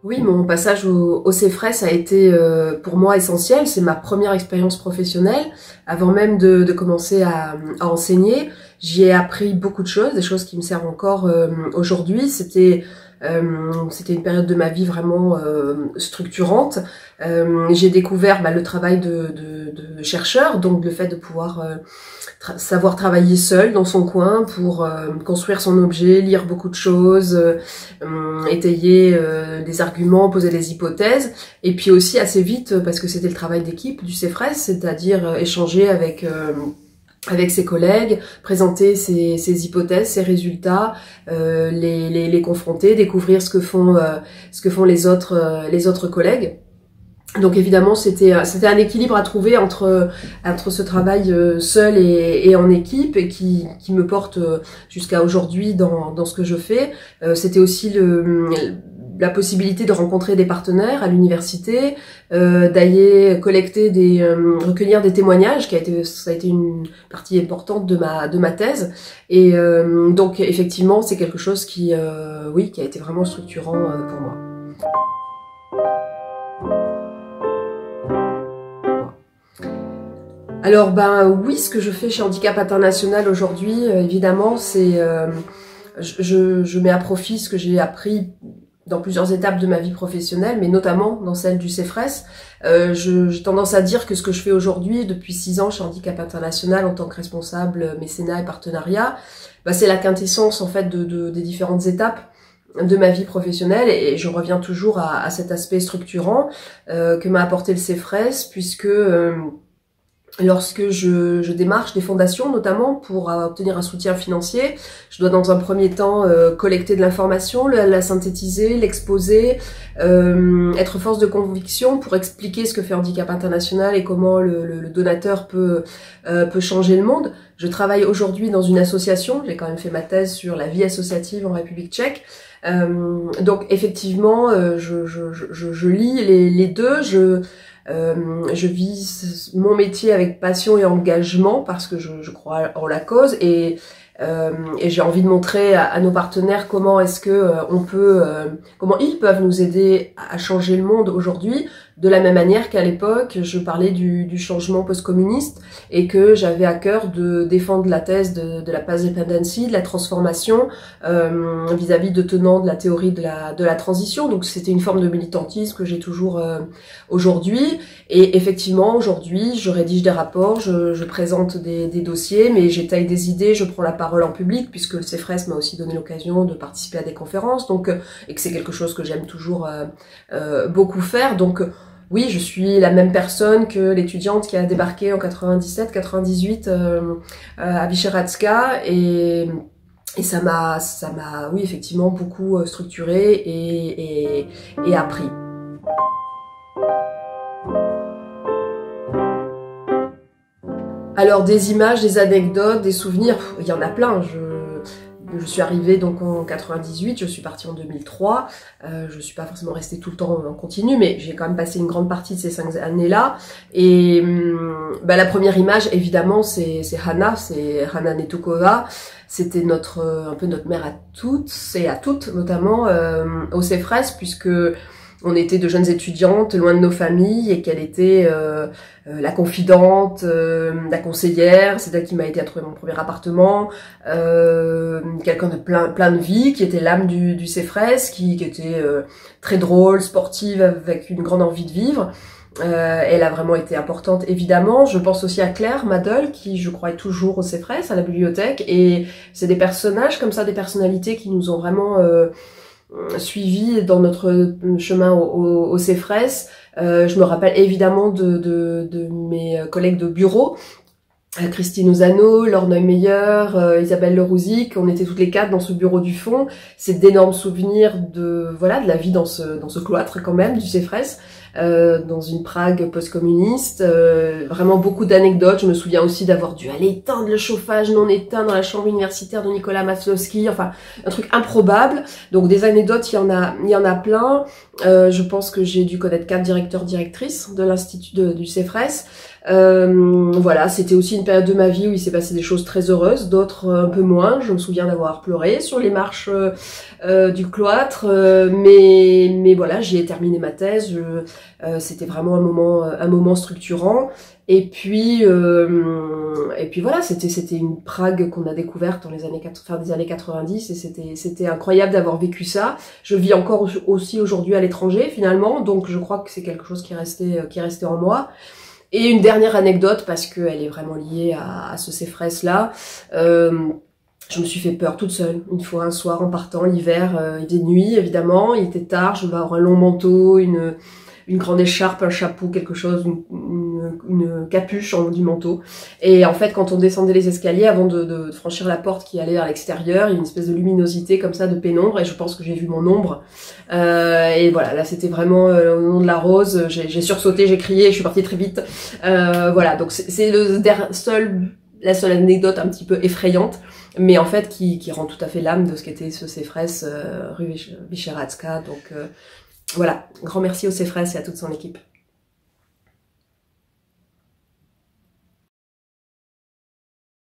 Oui, mon passage au CEFRES a été pour moi essentiel. C'est ma première expérience professionnelle. Avant même de commencer à enseigner, j'y ai appris beaucoup de choses, des choses qui me servent encore aujourd'hui. C'était une période de ma vie vraiment structurante. J'ai découvert le travail de chercheur, donc le fait de pouvoir savoir travailler seul dans son coin pour construire son objet, lire beaucoup de choses, étayer des arguments, poser des hypothèses, et puis aussi assez vite, parce que c'était le travail d'équipe du CEFRES, c'est-à-dire échanger avec ses collègues, présenter ses hypothèses, ses résultats, les confronter, découvrir ce que font les autres collègues. Donc évidemment, c'était un équilibre à trouver entre ce travail seul et en équipe, et qui me porte jusqu'à aujourd'hui dans ce que je fais. C'était aussi la possibilité de rencontrer des partenaires à l'université, d'aller recueillir des témoignages, ça a été une partie importante de ma thèse. Et donc effectivement, c'est quelque chose qui a été vraiment structurant pour moi. Alors oui, ce que je fais chez Handicap International aujourd'hui, évidemment, c'est je mets à profit ce que j'ai appris dans plusieurs étapes de ma vie professionnelle, mais notamment dans celle du CEFRES. J'ai tendance à dire que ce que je fais aujourd'hui, depuis 6 ans chez Handicap International en tant que responsable mécénat et partenariat, c'est la quintessence en fait des différentes étapes de ma vie professionnelle, et je reviens toujours à cet aspect structurant que m'a apporté le CEFRES, puisque lorsque je démarche des fondations, notamment pour obtenir un soutien financier, je dois dans un premier temps collecter de l'information, la synthétiser, l'exposer, être force de conviction pour expliquer ce que fait Handicap International et comment le donateur peut changer le monde. Je travaille aujourd'hui dans une association, j'ai quand même fait ma thèse sur la vie associative en République tchèque. Donc effectivement, je lis les deux, je vis mon métier avec passion et engagement parce que je crois en la cause, et j'ai envie de montrer à nos partenaires comment est-ce que comment ils peuvent nous aider à changer le monde aujourd'hui, de la même manière qu'à l'époque je parlais du changement post-communiste et que j'avais à cœur de défendre la thèse de la past dependency, de la transformation vis-à-vis de tenants de la théorie de la transition. Donc c'était une forme de militantisme que j'ai toujours aujourd'hui, et effectivement aujourd'hui je rédige des rapports, je présente des dossiers, mais j'étaye des idées, je prends la parole en public puisque le CEFRES m'a aussi donné l'occasion de participer à des conférences, donc et que c'est quelque chose que j'aime toujours beaucoup faire. Donc oui, je suis la même personne que l'étudiante qui a débarqué en 97-98 à Vyšehradzka, et ça m'a oui effectivement beaucoup structuré et appris. Alors des images, des anecdotes, des souvenirs, il y en a plein. Je suis arrivée donc en 98, je suis partie en 2003, je suis pas forcément restée tout le temps en continu, mais j'ai quand même passé une grande partie de ces 5 années-là. Et la première image, évidemment, c'est Hanna Netukova. C'était un peu notre mère à toutes, et à toutes notamment au CEFRES, puisque on était de jeunes étudiantes loin de nos familles, et qu'elle était la confidente, la conseillère, c'est elle qui m'a aidé à trouver mon premier appartement, quelqu'un de plein de vie, qui était l'âme du CEFRES, qui était très drôle, sportive, avec une grande envie de vivre. Elle a vraiment été importante, évidemment. Je pense aussi à Claire Madel, qui je crois est toujours au CEFRES, à la bibliothèque, et c'est des personnages comme ça, des personnalités qui nous ont vraiment suivi dans notre chemin au CEFRES. Je me rappelle évidemment de mes collègues de bureau, Christine Ozano, Laure Neumeyer, Isabelle Lerouzic. On était toutes les 4 dans ce bureau du fond. C'est d'énormes souvenirs de la vie dans ce cloître quand même du CEFRES. dans une Prague post-communiste. Vraiment beaucoup d'anecdotes. Je me souviens aussi d'avoir dû aller éteindre le chauffage non éteint dans la chambre universitaire de Nicolas Maslowski. Enfin, un truc improbable. Donc des anecdotes, il y en a plein. Je pense que j'ai dû connaître 4 directeurs, directrices de l'institut du CEFRES. Voilà, c'était aussi une période de ma vie où il s'est passé des choses très heureuses, d'autres un peu moins. Je me souviens d'avoir pleuré sur les marches du cloître, mais voilà, j'y ai terminé ma thèse. C'était vraiment un moment structurant. Et puis voilà, c'était une Prague qu'on a découverte dans les années fin des années 90 et c'était incroyable d'avoir vécu ça. Je vis encore aussi aujourd'hui à l'étranger finalement, donc je crois que c'est quelque chose qui est resté en moi. Et une dernière anecdote, parce qu'elle est vraiment liée à ce CEFRES là. Je me suis fait peur toute seule, une fois un soir en partant, l'hiver, il était nuit évidemment, il était tard, je devais avoir un long manteau, une grande écharpe, un chapeau, quelque chose, une capuche en haut du manteau. Et en fait, quand on descendait les escaliers, avant de franchir la porte qui allait vers l'extérieur, il y a une espèce de luminosité comme ça, de pénombre, et je pense que j'ai vu mon ombre. Et voilà, là c'était vraiment au nom de la rose, j'ai sursauté, j'ai crié, je suis partie très vite. Voilà, donc c'est la seule anecdote un petit peu effrayante, mais en fait qui rend tout à fait l'âme de ce qu'était ce CEFRES rue Vyšehradzká. Donc voilà, grand merci au CEFRES et à toute son équipe.